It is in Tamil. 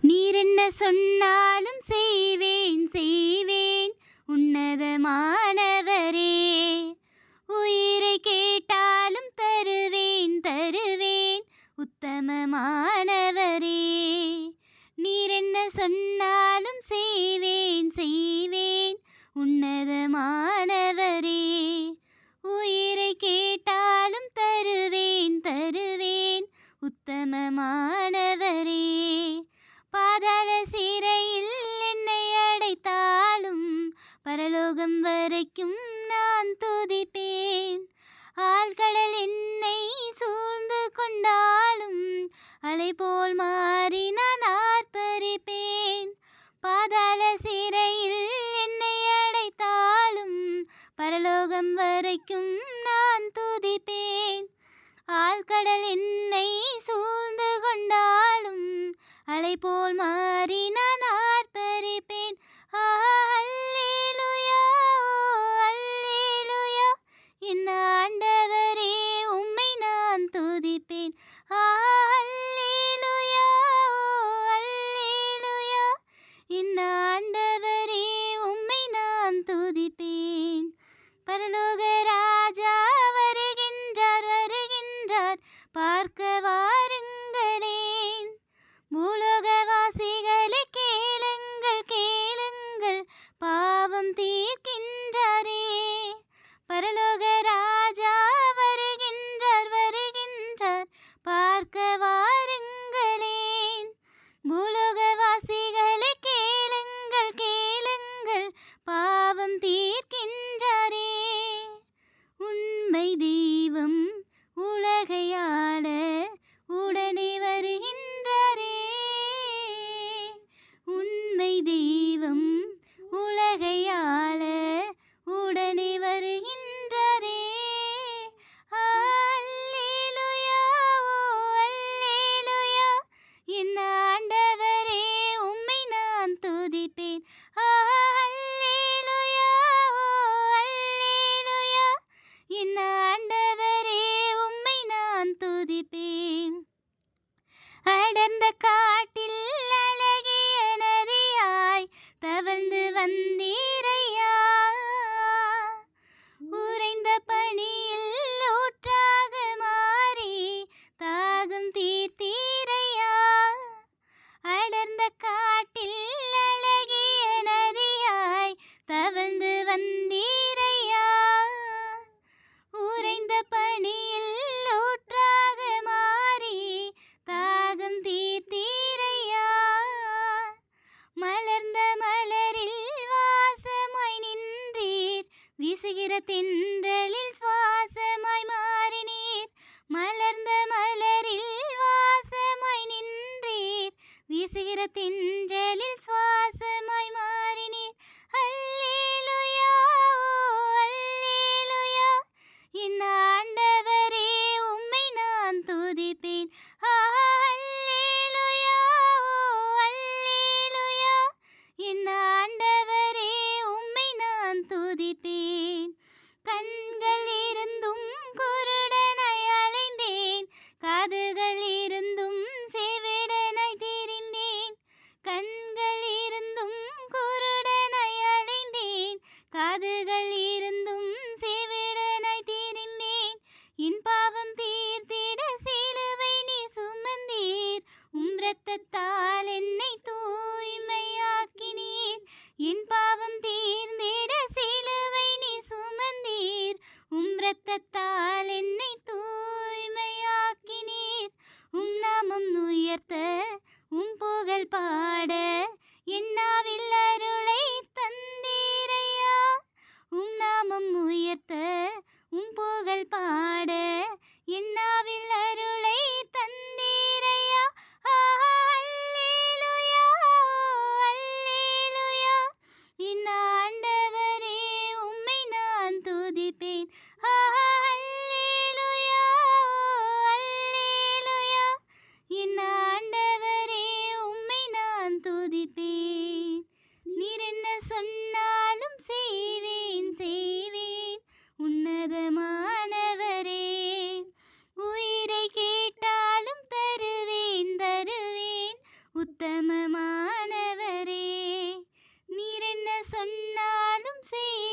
நீர் என்ன சொன்னாலும் செய்வேன் செய்வேன் உன்னதமானவரே. உயிரை கேட்டாலும் தருவேன் தருவேன் உத்தமமானவரே. நீர் என்ன சொன்னாலும் செய்வேன் செய்வேன் உன்னதமானவரே. உயிரை கேட்டாலும் தருவேன் தருவேன் உத்தமமானவரே. பாதாள சிறையில் என்னை அடைத்தாலும் பரலோகம் வரைக்கும் நான் துதிப்பேன். ஆழ்கடல் என்னை சூழ்ந்து கொண்டாலும் அலை போல் மாறி நான் ஆர்ப்பரிப்பேன். பாதாள சிறையில் என்னை அடைத்தாலும் பரலோகம் வரைக்கும் நான் துதிப்பேன். ஆழ்கடல் என்னை சூழ்ந்து கொண்டாலும் அலை போல் மாறி நான் ஆர்ப்பரிப்பேன். அல்லேலூயா அல்லேலூயா என் ஆண்டவரே உம்மை நான் துதிப்பேன். அல்லேலூயா அல்லேலூயா என் ஆண்டவரே உம்மை நான் துதிப்பேன். பரலோக ராஜா வருகின்றார் வருகின்றார் பார்க்க வாருங்களேன். பூலோகவாசிகளை கேளுங்கள் கேளுங்கள் பாவம் தீர்க்கின்றாரே. பரலோக ராஜா வருகின்றார் வருகின்றார் பார்க்க வாருங்களேன். பூலோகவாசிகளை கேளுங்கள் கேளுங்கள் பாவம் தீர்க்கின்றாரே. உண்மை தெய்வம் உலகையாள உடனே வருகின்றாரே. உண்மை தெய்வம் உலகையாள உடனே வருகின்றாரே. அல்லேலூயா அல்லேலூயா என் ஆண்டவரே உம்மை நான் துதிப்பேன். அல்லேலூயா அல்லேலூயா என் ஆண்டவரே உம்மை நான் துதிப்பேன். அடர்ந்த காட்டில் அழகிய நதியாய் தவழ்ந்து வந்தீரையா. உறைந்த பனியில் ஊற்றாக மாறி தாகம் தீர்த்தீரையா. அடர்ந்த காட்டில் அழகிய நதியாய் தவழ்ந்து வந்தீரையா. உறைந்த பனியில் ஊற்றாக மாறி தாகம் தீர்த்தீரையா. மலர்ந்த மலரில் வாசமாய் நின்றீர் வீசுகிற தென்றலில் சுவாசமாய் மாறினீர். மலர்ந்த மலரில் வாசமாய் நின்றீர் வீசுகிற தென்றலில் சுவாசமாய் மாறினீர். அல்லேலூயா அல்லேலூயா என் ஆண்டவரே உம்மை நான் துதிப்பேன். அல்லேலூயா அல்லேலூயா என் ஆண்டவரே உம்மை நான் துதிப்பேன். கண்கள் இருந்தும் குருடனாய் அலைந்தேன், காதுகள் இருந்தும் செவிடனாய் திரிந்தேன். கண்கள் இருந்தும் குருடனாய் அலைந்தேன், காதுகள் இருந்தும் செவிடனாய் திரிந்தேன். என் பாவம் தீர்த்திட சிலுவை நீ சுமந்தீர், உம் இரத்தத்தால் என்னை தூய்மையாக்கினீர். என் பாவம் தீர்ந்திட சிலுவை நீ சுமந்தீர், உம் இரத்தத்தால் என்னை தூய்மையாக்கினீர். உம் நாமம் உயர்த்த உம் புகழ் பாட என் நாவில் அருளை தந்தீரையா. உம் நாமம் உயர்த்த உம் புகழ் பாட என் நாவில் அருளை தந்தீரையா. அல்லேலூயா அல்லேலூயா என் ஆண்டவரே உம்மை நான் துதிப்பேன். அல்லேலூயா அல்லேலூயா என் ஆண்டவரே உம்மை நான் துதிப்பேன். நீர் என்ன சொன்னாலும் செய்வேன் செய்வேன் உன்னதமானவரே. உயிரை கேட்டாலும் தருவேன் தருவேன் உத்தமமா சொன்னாலும் செய்வேன்.